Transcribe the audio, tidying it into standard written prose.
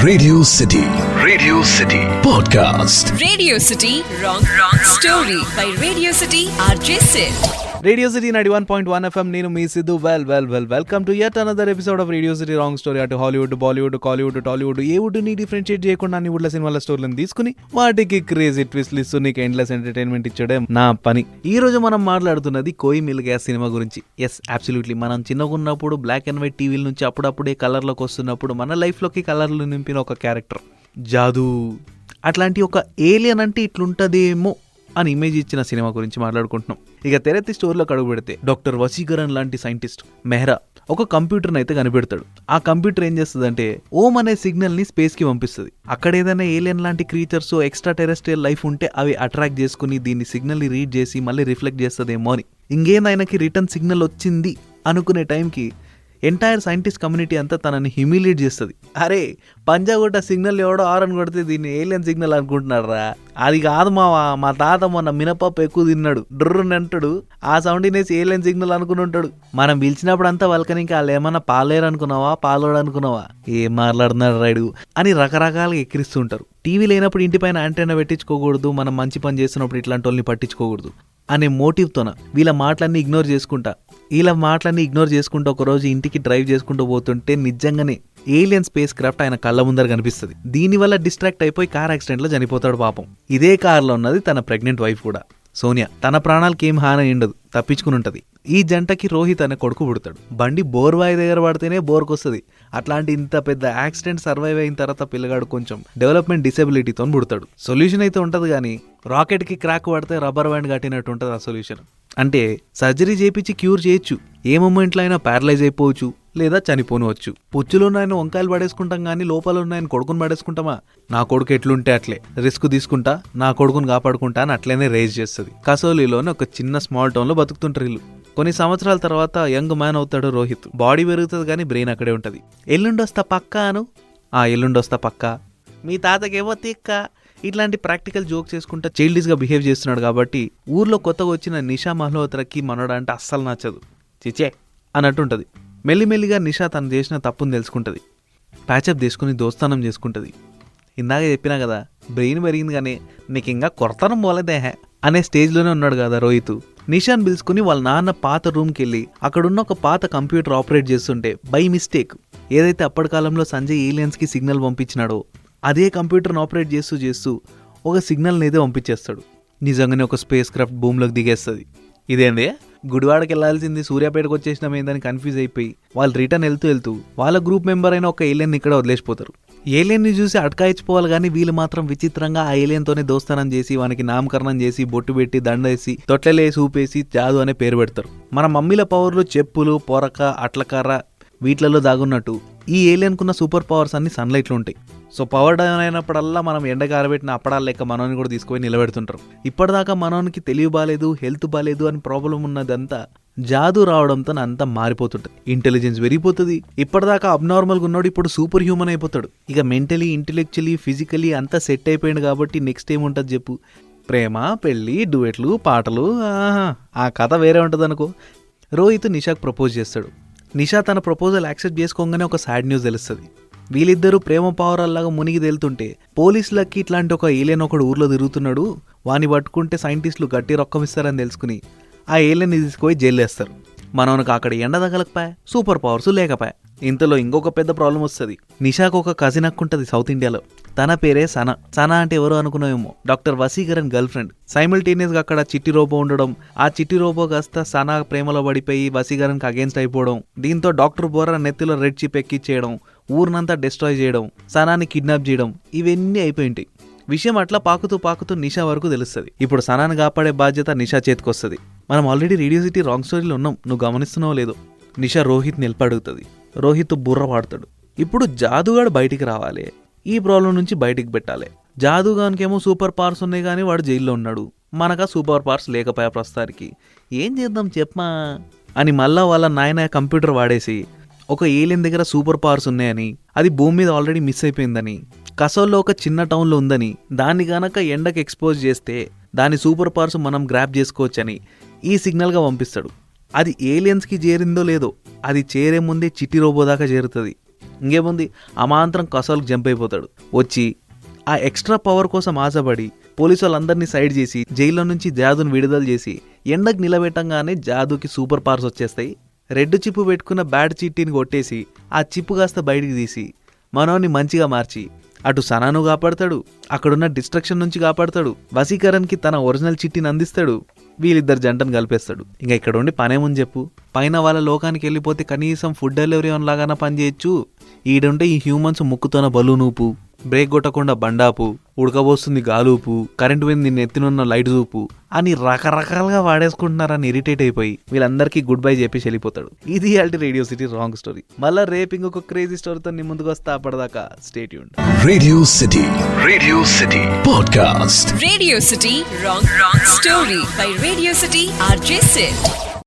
Radio City. Radio City podcast. Radio City Wrong Story by Radio City RJ Sid. Radio city 91.1 FM. నేను మీ Siddhu. Welcome to yet another episode of radio city wrong story. అటు Hollywood, Bollywood, Kollywood, Tollywood ఏ వుడ్ని differentiate చేయకుండా అన్ని వుడ్ల సినిమాల స్టోరీలను తీసుకుని వాటికి క్రేజీ ట్విస్ట్లు ఇస్తూ నీకు ఎండ్లెస్ ఎంటర్టైన్మెంట్ ఇచ్చడం నా పని. ఈ రోజు మనం మాట్లాడుతున్నది కోయి మిల్ గ్యాస్ సినిమా గురించి. Yes, absolutely. మనం చిన్నగా ఉన్నప్పుడు బ్లాక్ అండ్ వైట్ టీవీల నుంచి అప్పుడప్పుడే కలర్లోకి వస్తున్నప్పుడు మన లైఫ్లోకి కలర్లు నింపిన ఒక క్యారెక్టర్ జాదూ. అట్లాంటి ఒక ఏలియన్ అంటే ఇట్లుంటదేమో అని ఇమేజ్ ఇచ్చిన సినిమా గురించి మాట్లాడుకుంటున్నాం. ఇక తెరతి స్టోర్లోకి అడుగు పెడితే డాక్టర్ వసీకరణ్ లాంటి సైంటిస్ట్ మెహ్రా ఒక కంప్యూటర్ని అయితే కనిపెడతాడు. ఆ కంప్యూటర్ ఏం చేస్తుందంటే ఓం అనే సిగ్నల్ ని స్పేస్ కి పంపిస్తుంది. అక్కడ ఏదైనా ఏలియన్ లాంటి క్రీచర్స్, ఎక్స్ట్రా టెరెస్ట్రియల్ లైఫ్ ఉంటే అవి అట్రాక్ట్ చేసుకుని దీన్ని సిగ్నల్ ని రీడ్ చేసి మళ్ళీ రిఫ్లెక్ట్ చేస్తుందేమో అని. ఇంకేందైనాకి రిటర్న్ సిగ్నల్ వచ్చింది అనుకునే టైంకి ఎంటైర్ సైంటిస్ట్ కమ్యూనిటీ అంతా తనని హ్యూమిలియేట్ చేస్తుంది. అరే, పంజాగుట్ట సిగ్నల్ ఎవడో ఆరని కొడితే దీన్ని ఏలియన్ సిగ్నల్ అనుకుంటున్నారా? అది కాదు మా తాత మొన్న మినపప్పు ఎక్కువ తిన్నాడు డ్రర్ని అంటాడు. ఆ సౌండ్ నేసి ఏలియన్ సిగ్నల్ అనుకుని ఉంటాడు. మనం పిలిచినప్పుడు అంతా వాళ్ళకని ఇంకా వాళ్ళు ఏమన్నా పాలేరు అనుకున్నావా, పాలోడు అనుకున్నావా, ఏం మాట్లాడుతున్నాడు రైడు అని రకరకాలుగా ఎక్కిరిస్తుంటారు. టీవీ లేనప్పుడు ఇంటిపైన యాంటెన్నా పెట్టించుకోకూడదు, మనం మంచి పని చేస్తున్నప్పుడు ఇట్లాంటి వాళ్ళని పట్టించుకోకూడదు అనే మోటివ్తోన వీళ్ళ మాటలన్నీ ఇగ్నోర్ చేసుకుంటా ఒకరోజు ఇంటికి డ్రైవ్ చేసుకుంటూ పోతుంటే నిజంగానే ఏలియన్ స్పేస్ క్రాఫ్ట్ ఆయన కళ్ళ ముందర కనిపిస్తుంది. దీనివల్ల డిస్ట్రాక్ట్ అయిపోయి కార్ యాక్సిడెంట్ లో చనిపోతాడు పాపం. ఇదే కార్లో ఉన్నది తన ప్రెగ్నెంట్ వైఫ్ కూడా, సోనియా. తన ప్రాణాలకి ఏం హాని ఉండదు, తప్పించుకుని ఉంటది. ఈ జంటకి రోహిత్ అనే కొడుకు పుడతాడు. బండి బోర్వాయి దగ్గర పడితేనే బోర్కొస్తుంది. అట్లాంటి ఇంత పెద్ద యాక్సిడెంట్ సర్వైవ్ అయిన తర్వాత పిల్లగాడు కొంచెం డెవలప్మెంట్ డిసెబిలిటీతో పుడతాడు. సొల్యూషన్ అయితే ఉంటది కానీ రాకెట్ కి క్రాక్ పడితే రబ్బర్ బ్యాండ్ కట్టినట్టు ఉంటుంది ఆ సొల్యూషన్. అంటే సర్జరీ చేపించి క్యూర్ చేయొచ్చు, ఏ మూమెంట్లో అయినా ప్యారలైజ్ అయిపోవచ్చు లేదా చనిపోనవచ్చు. పుచ్చులో ఉన్నాయని వంకాయలు పడేసుకుంటాం కానీ లోపల ఉన్నాయని కొడుకుని పడేసుకుంటామా? నా కొడుకు ఎట్లుంటే అట్లే రిస్క్ తీసుకుంటా, నా కొడుకుని కాపాడుకుంటా అని అట్లనే రేజ్ చేస్తుంది. కసోలీలోని ఒక చిన్న స్మాల్ టౌన్ లో బతుకుతుంటారు వీళ్ళు. కొన్ని సంవత్సరాల తర్వాత యంగ్ మ్యాన్ అవుతాడు రోహిత్. బాడీ పెరుగుతుంది కానీ బ్రెయిన్ అక్కడే ఉంటుంది. ఎల్లుండొస్తా పక్కా అను, ఎల్లుండొస్తా పక్కా, మీ తాతకేమో తిక్క, ఇట్లాంటి ప్రాక్టికల్ జోక్స్ చేసుకుంటా చైల్డిష్ గా బిహేవ్ చేస్తున్నాడు. కాబట్టి ఊర్లో కొత్తగా వచ్చిన నిషా మల్హోత్రాకి మనోడా అంటే అస్సలు నచ్చదు. చిచే అన్నట్టుంటది. మెల్లిమెల్లిగా నిషా తను చేసిన తప్పుని తెలుసుకుంటుంది. ప్యాచప్ తీసుకుని దోస్తానం చేసుకుంటుంది. ఇందాక చెప్పినా కదా, బ్రెయిన్ పెరిగింది కానీ నీకు ఇంకా కొరతనం పోలేదేహే అనే స్టేజ్లోనే ఉన్నాడు కదా రోహిత్. నిషాన్ పిలుచుకుని వాళ్ళ నాన్న పాత రూమ్కి వెళ్ళి అక్కడున్న ఒక పాత కంప్యూటర్ ఆపరేట్ చేస్తుంటే బై మిస్టేక్ ఏదైతే అప్పటి కాలంలో సంజయ్ ఏలియన్స్కి సిగ్నల్ పంపించినాడో అదే కంప్యూటర్ని ఆపరేట్ చేస్తూ ఒక సిగ్నల్ని అయితే పంపించేస్తాడు. నిజంగానే ఒక స్పేస్ క్రాఫ్ట్ భూమిలోకి దిగేస్తుంది. ఇదేందే గుడివాడకి వెళ్లాల్సింది సూర్యాపేటకు వచ్చేసినామేందని కన్ఫ్యూజ్ అయిపోయి వాళ్ళు రిటర్న్ వెళ్తూ వాళ్ళ గ్రూప్ మెంబర్ అయిన ఒక ఏలియన్ ఇక్కడ వదిలేసిపోతారు. ఏలియన్ని చూసి అటకాయించుకోవాలి కానీ వీళ్ళు మాత్రం విచిత్రంగా ఆ ఏలియన్తోనే దోస్తానం చేసి వానికి నామకరణం చేసి బొట్టు పెట్టి దండేసి తొట్లలేసి ఊపేసి జాదు అనే పేరు పెడతారు. మన మమ్మీల పవర్లు చెప్పులు, పొరక, అట్లకర్ర వీటిలలో దాగున్నట్టు ఈ ఏలియన్కున్న సూపర్ పవర్స్ అన్ని సన్లైట్లో ఉంటాయి. సో పవర్ డౌన్ అయినప్పుడల్లా మనం ఎండగా ఆరబెట్టిన అప్పడాలు లెక్క మనోని కూడా తీసుకొని నిలబెడుతుంటారు. ఇప్పటిదాకా మనోనికి తెలివి బాలేదు, హెల్త్ బాలేదు అని ప్రాబ్లం ఉన్నదంతా జాదు రావడంతో అంతా మారిపోతుంటది. ఇంటెలిజెన్స్ పెరిగిపోతుంది. ఇప్పటిదాకా అబ్నార్మల్గా ఉన్నాడు ఇప్పుడు సూపర్ హ్యూమన్ అయిపోతాడు. ఇక మెంటలీ, ఇంటెలెక్చువల్లీ, ఫిజికలీ అంతా సెట్ అయిపోయింది. కాబట్టి నెక్స్ట్ ఏముంటుంది చెప్పు? ప్రేమ, పెళ్లి, డ్యూయెట్లు, పాటలు, ఆ కథ వేరే ఉంటుంది అనుకో. రోహిత్ నిషాకు ప్రపోజ్ చేస్తాడు. నిషా తన ప్రపోజల్ యాక్సెప్ట్ చేసుకోగానే ఒక సాడ్ న్యూస్ తెలుస్తుంది. వీళ్ళిద్దరూ ప్రేమ పావురాల్లాగా మునిగి తేలుతుంటే పోలీసులకి ఇట్లాంటి ఒక ఏలియన్ ఒకడు ఊర్లో తిరుగుతున్నాడు, వాని పట్టుకుంటే సైంటిస్టులు గట్టి రొక్కం ఇస్తారని తెలుసుకుని ఆ ఏలియన్ని తీసుకుపోయి జైలు వేస్తారు. మనోనికి అక్కడ ఎండ తగలకపోయా, సూపర్ పవర్స్ లేకపోయా. ఇంతలో ఇంకొక పెద్ద ప్రాబ్లం వస్తుంది. నిషాకు ఒక కజిన్ అక్కుంటది సౌత్ ఇండియాలో. తన పేరే సనా. సనా అంటే ఎవరో అనుకున్నామేమో, doctor Vaseegaran girl friend. Simultaneous గా అక్కడ చిట్టి రోబో ఉండడం, ఆ చిట్టి రోబో కాస్త సనా ప్రేమలో పడిపోయి వసీకరణ్కి అగేన్స్ట్ అయిపోవడం, దీంతో డాక్టర్ బోరా నెత్తిలో రెడ్ చిప్ ఎక్కిచ్చేయడం, ఊరినంతా డిస్ట్రాయ్ చేయడం, సనాని కిడ్నాప్ చేయడం, ఇవన్నీ అయిపోయింటాయి. విషయం అట్లా పాకుతూ నిషా వరకు తెలుస్తుంది. ఇప్పుడు సనాని కాపాడే బాధ్యత నిషా చేతికొస్తుంది. మనం ఆల్రెడీ రేడియో సిటీ రాంగ్ స్టోరీలో ఉన్నాం, నువ్వు గమనిస్తున్నావో లేదో. నిషా రోహిత్ నిలబడుగుతుంది. రోహిత్ బుర్ర వాడతాడు. ఇప్పుడు జాదుగాడు బయటికి రావాలి, ఈ ప్రాబ్లం నుంచి బయటికి పెట్టాలి. జాదుగానికేమో సూపర్ పవర్స్ ఉన్నాయి కానీ వాడు జైల్లో ఉన్నాడు. మనకా సూపర్ పవర్స్ లేకపోయా ప్రస్తుతానికి. ఏం చేద్దాం చెప్పమా అని మళ్ళా వాళ్ళ నాయన కంప్యూటర్ వాడేసి ఒక ఏలియన్ దగ్గర సూపర్ పవర్స్ ఉన్నాయని, అది భూమి మీద ఆల్రెడీ మిస్ అయిపోయిందని, కసోల్లో ఒక చిన్న టౌన్లో ఉందని, దాన్ని గనక ఎండకు ఎక్స్పోజ్ చేస్తే దాని సూపర్ పవర్స్ మనం గ్రాప్ చేసుకోవచ్చని ఈ సిగ్నల్గా పంపిస్తాడు. అది ఏలియన్స్కి చేరిందో లేదో, అది చేరే ముందే చిట్టి రోబో దాకా చేరుతుంది. ఇంకేముంది, అమాంతరం కసాలకు జంప్ అయిపోతాడు. వచ్చి ఆ ఎక్స్ట్రా పవర్ కోసం ఆశపడి పోలీసు వాళ్ళందరినీ సైడ్ చేసి జైల్లో నుంచి జాదుని విడుదల చేసి ఎండకు నిలబెట్టంగానే జాదుకి సూపర్ పవర్స్ వచ్చేస్తాయి. రెడ్ చిప్పు పెట్టుకున్న బ్యాడ్ చిట్టిని కొట్టేసి ఆ చిప్పు కాస్త బయటికి తీసి మనోని మంచిగా మార్చి అటు సనాను కాపాడతాడు, అక్కడున్న డిస్ట్రక్షన్ నుంచి కాపాడతాడు, వసీకరణ్కి తన ఒరిజినల్ చిట్టిని అందిస్తాడు, వీళ్ళిద్దరు జంటను కలిపేస్తాడు. ఇంకా ఇక్కడ ఉండి పనేముంది చెప్పు, పైన వాళ్ళ లోకానికి వెళ్ళిపోతే కనీసం ఫుడ్ డెలివరీ లాగానే పని చేయొచ్చు. ఈడుంటే ఈ హ్యూమన్స్ ముక్కుతోన బలూనూపు, బ్రేక్ కొట్టకుండా బండాపు, ఉడకబోస్తుంది గాలూపు, కరెంటు మీద నిన్ను ఎత్తినున్న లైట్ చూపు అని రకరకాలుగా వాడేసుకుంటున్నారని ఇరిటేట్ అయిపోయి వీళ్ళందరికీ గుడ్ బై చెప్పేసి వెళ్ళిపోతాడు. ఇది రేడియో సిటీ రాంగ్ స్టోరీ. మళ్ళా రేపు ఇంకొక క్రేజీ స్టోరీతో నీ ముందుకు వస్తా. అప్పటిదాకా stay tuned. Radio City Podcast. Radio City Wrong Story by Radio City RJ Sid.